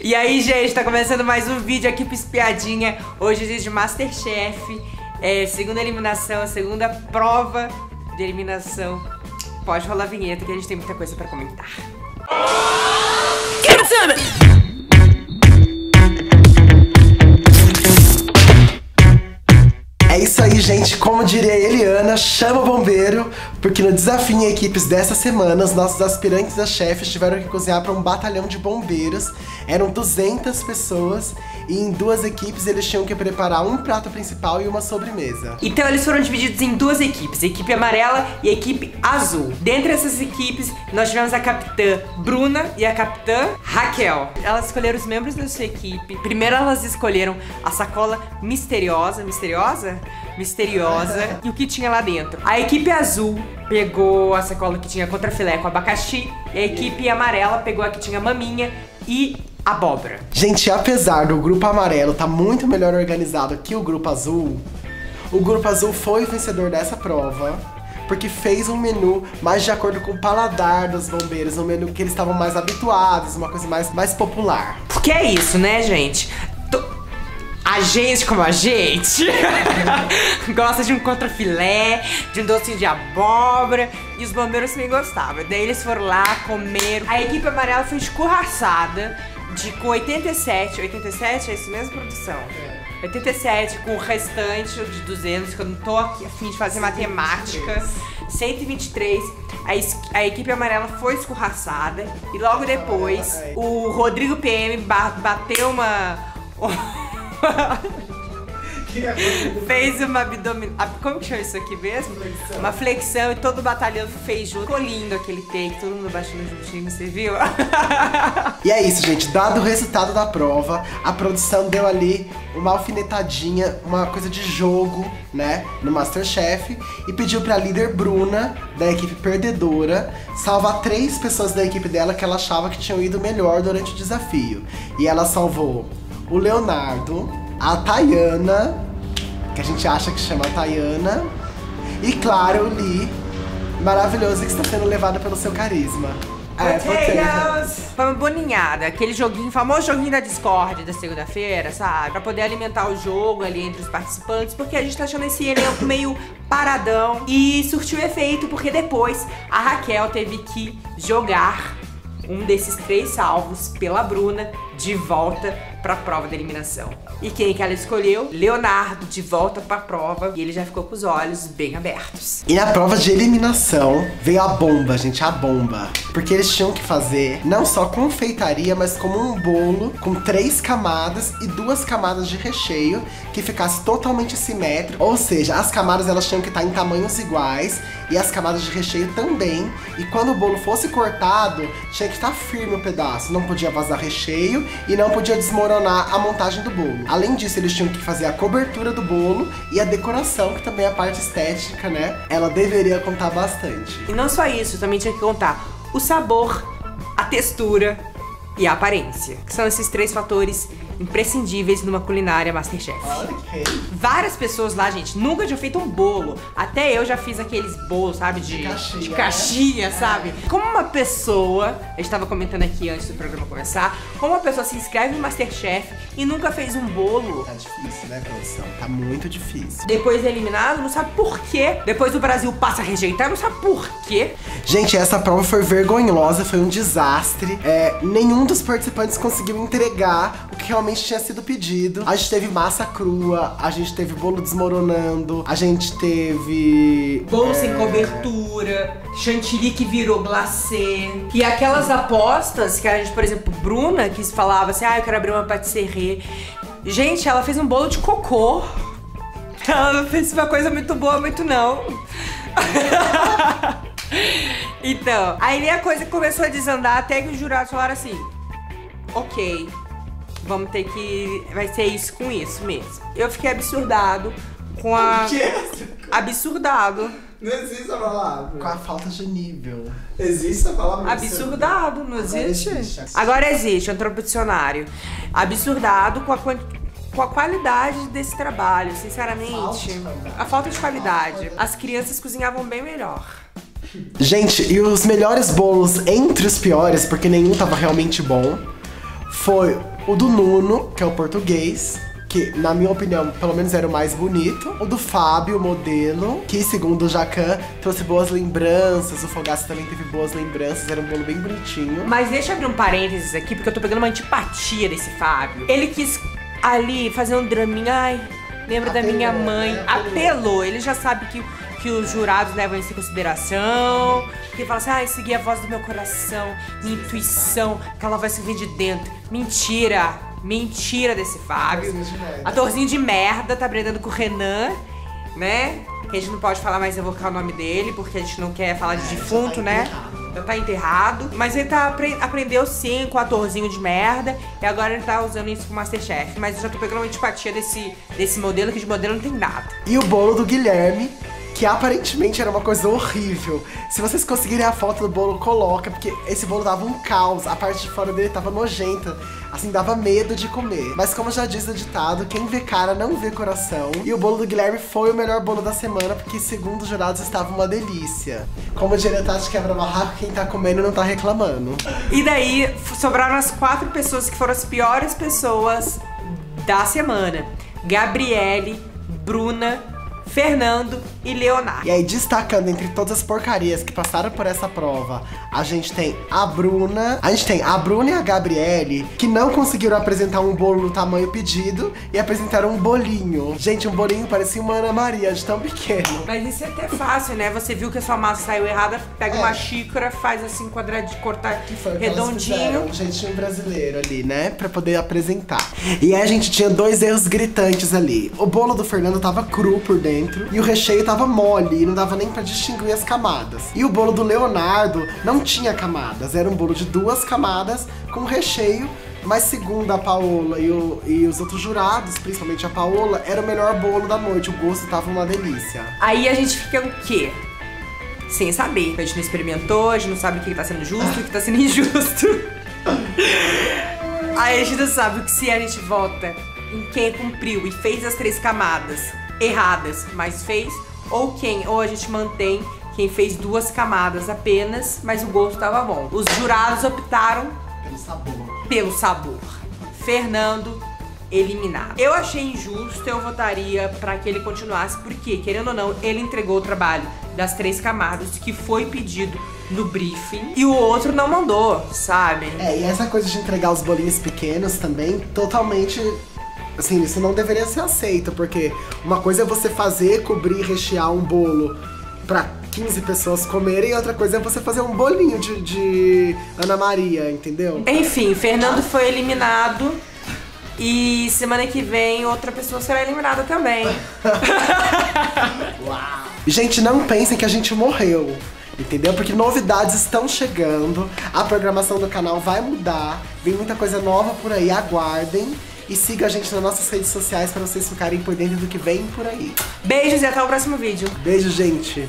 E aí, gente, tá começando mais um vídeo aqui pro Espiadinha. Hoje é dia de Masterchef, segunda eliminação, segunda prova de eliminação. Pode rolar a vinheta que a gente tem muita coisa pra comentar. É isso aí, gente. Como diria a Eliana, chama o bombeiro, porque no Desafio em Equipes dessa semana, os nossos aspirantes a chefes tiveram que cozinhar para um batalhão de bombeiros. Eram 200 pessoas e em duas equipes eles tinham que preparar um prato principal e uma sobremesa. Então eles foram divididos em duas equipes, a equipe amarela e a equipe azul. Dentre essas equipes, nós tivemos a capitã Bruna e a capitã Raquel. Elas escolheram os membros da sua equipe. Primeiro elas escolheram a sacola misteriosa, e o que tinha lá dentro. A equipe azul pegou a sacola que tinha contrafilé com abacaxi e a equipe amarela pegou a que tinha maminha e abóbora. Gente, apesar do grupo amarelo tá muito melhor organizado que o grupo azul foi o vencedor dessa prova, porque fez um menu mais de acordo com o paladar dos bombeiros, um menu que eles estavam mais habituados, uma coisa mais popular. Porque é isso, né, gente? A gente, como a gente, gosta de um contrafilé, de um docinho de abóbora, e os bombeiros também gostavam. Daí eles foram lá, comeram. A equipe amarela foi escorraçada com 87 é isso mesmo, produção? 87 com o restante de 200, que eu não tô aqui a fim de fazer matemática. 123, a equipe amarela foi escorraçada, e logo depois o Rodrigo PM bateu fez uma abdominal. Como que chama isso aqui mesmo? Flexão. Uma flexão, e todo o batalhão fez junto. Ficou lindo aquele take, todo mundo baixando juntinho, você viu? E é isso, gente. Dado o resultado da prova, a produção deu ali uma alfinetadinha, uma coisa de jogo, né, no Masterchef, e pediu pra líder Bruna, da equipe perdedora, salvar 3 pessoas da equipe dela que ela achava que tinham ido melhor durante o desafio. E ela salvou o Leonardo, a Tayana, que a gente acha que chama Tayana, e claro, o Lee, maravilhoso, que está sendo levado pelo seu carisma. Foi uma boninhada, aquele joguinho, famoso joguinho da Discord da segunda-feira, sabe? Pra poder alimentar o jogo ali entre os participantes, porque a gente tá achando esse elenco meio paradão. E surtiu efeito, porque depois a Raquel teve que jogar um desses 3 salvos pela Bruna de volta pra prova da eliminação. E quem que ela escolheu? Leonardo, de volta pra prova, e ele já ficou com os olhos bem abertos. E na prova de eliminação veio a bomba, gente, a bomba. Porque eles tinham que fazer não só confeitaria, mas como um bolo com 3 camadas e 2 camadas de recheio que ficasse totalmente simétrico. Ou seja, as camadas elas tinham que estar em tamanhos iguais e as camadas de recheio também. E quando o bolo fosse cortado, tinha que estar firme o pedaço. Não podia vazar recheio e não podia desmoronar a montagem do bolo. Além disso, eles tinham que fazer a cobertura do bolo e a decoração, que também é a parte estética, né? Ela deveria contar bastante. E não só isso, também tinha que contar o sabor, a textura e a aparência, que são esses 3 fatores imprescindíveis numa culinária Masterchef. Ok. Várias pessoas lá, gente, nunca tinham feito um bolo. Até eu já fiz aqueles bolos, sabe? De caixinha, sabe? Como uma pessoa, a gente tava comentando aqui antes do programa começar, como uma pessoa se inscreve no Masterchef e nunca fez um bolo. Tá difícil, né, produção? Tá muito difícil. Depois de eliminado, não sabe por quê. Depois o Brasil passa a rejeitar, não sabe por quê. Gente, essa prova foi vergonhosa, foi um desastre. Nenhum dos participantes conseguiu entregar o que realmente tinha sido pedido. A gente teve massa crua, a gente teve bolo desmoronando, a gente teve bolo sem cobertura, chantilly que virou glacê. E aquelas apostas que a gente, por exemplo, Bruna, que falava assim, eu quero abrir uma patisserie. Gente, ela fez um bolo de cocô. Ela não fez uma coisa muito boa, muito não. Então, aí a coisa começou a desandar até que os jurados falaram assim, ok, vamos ter que... vai ser isso com isso mesmo. Eu fiquei absurdado com a... O quê? Absurdado. Não existe a palavra. Com a falta de nível. Existe a palavra? Absurdado, não existe? Existe. Agora existe, antropodicionário. Absurdado com a qualidade desse trabalho, sinceramente. A falta de qualidade. As crianças cozinhavam bem melhor. Gente, e os melhores bolos entre os piores, porque nenhum tava realmente bom, foi o do Nuno, que é o português, que, na minha opinião, pelo menos era o mais bonito. O do Fábio, o modelo, que, segundo o Jacan, trouxe boas lembranças. O Fogaça também teve boas lembranças, era um bolo bem bonitinho. Mas deixa eu abrir um parênteses aqui, porque eu tô pegando uma antipatia desse Fábio. Ele quis ali fazer um draminha, ai, lembra da minha mãe. Apelou, ele já sabe que os jurados levam isso em consideração. Que ele fala assim, segui a voz do meu coração, minha intuição, que ela vai se vir de dentro. Mentira! Mentira desse Fábio. Atorzinho de merda, tá brigando com o Renan, né? Que a gente não pode falar mais evocar o nome dele, porque a gente não quer falar de defunto, né? Já tá enterrado. Mas ele aprendeu sim com o atorzinho de merda. E agora ele tá usando isso pro Masterchef. Mas eu já tô pegando uma antipatia desse modelo, que de modelo não tem nada. E o bolo do Guilherme, que aparentemente era uma coisa horrível. Se vocês conseguirem a foto do bolo, coloca, porque esse bolo dava um caos. A parte de fora dele tava nojenta. Assim, dava medo de comer. Mas como já diz o ditado, quem vê cara não vê coração. E o bolo do Guilherme foi o melhor bolo da semana, porque segundo os jurados estava uma delícia. Como diria Tati Quebra-Barraco, quem tá comendo não tá reclamando. E daí, sobraram as 4 pessoas que foram as piores pessoas da semana. Gabriele, Bruna, Fernando e Leonardo. E aí, destacando entre todas as porcarias que passaram por essa prova, a gente tem a Bruna e a Gabriele, que não conseguiram apresentar um bolo no tamanho pedido e apresentaram um bolinho. Gente, um bolinho parecia uma Ana Maria, de tão pequeno. Mas isso é até fácil, né? Você viu que a sua massa saiu errada, pega uma xícara, faz assim quadradinho, cortar redondinho. Um jeitinho brasileiro ali, né? Pra poder apresentar. E aí a gente tinha 2 erros gritantes ali. O bolo do Fernando tava cru por dentro e o recheio tava mole e não dava nem pra distinguir as camadas. E o bolo do Leonardo não tinha camadas, era um bolo de 2 camadas com recheio, mas segundo a Paola e os outros jurados, principalmente a Paola, era o melhor bolo da noite, o gosto tava uma delícia. Aí a gente fica o quê? Sem saber. A gente não experimentou, a gente não sabe o que tá sendo justo e o que tá sendo injusto. Aí a gente não sabe que se a gente vota em quem cumpriu e fez as 3 camadas erradas, mas fez, ou a gente mantém quem fez 2 camadas apenas, mas o gosto tava bom. Os jurados optaram pelo sabor. Fernando eliminado. Eu achei injusto, eu votaria pra que ele continuasse, porque, querendo ou não, ele entregou o trabalho das 3 camadas que foi pedido no briefing e o outro não mandou, sabe? E essa coisa de entregar os bolinhos pequenos também, totalmente... Assim, isso não deveria ser aceito, porque uma coisa é você fazer, cobrir, rechear um bolo pra 15 pessoas comerem, e outra coisa é você fazer um bolinho de Ana Maria, entendeu? Enfim, Fernando foi eliminado e semana que vem outra pessoa será eliminada também. Uau. Gente, não pensem que a gente morreu, entendeu? Porque novidades estão chegando, a programação do canal vai mudar, vem muita coisa nova por aí, aguardem. E siga a gente nas nossas redes sociais para vocês ficarem por dentro do que vem por aí. Beijos e até o próximo vídeo. Beijo, gente!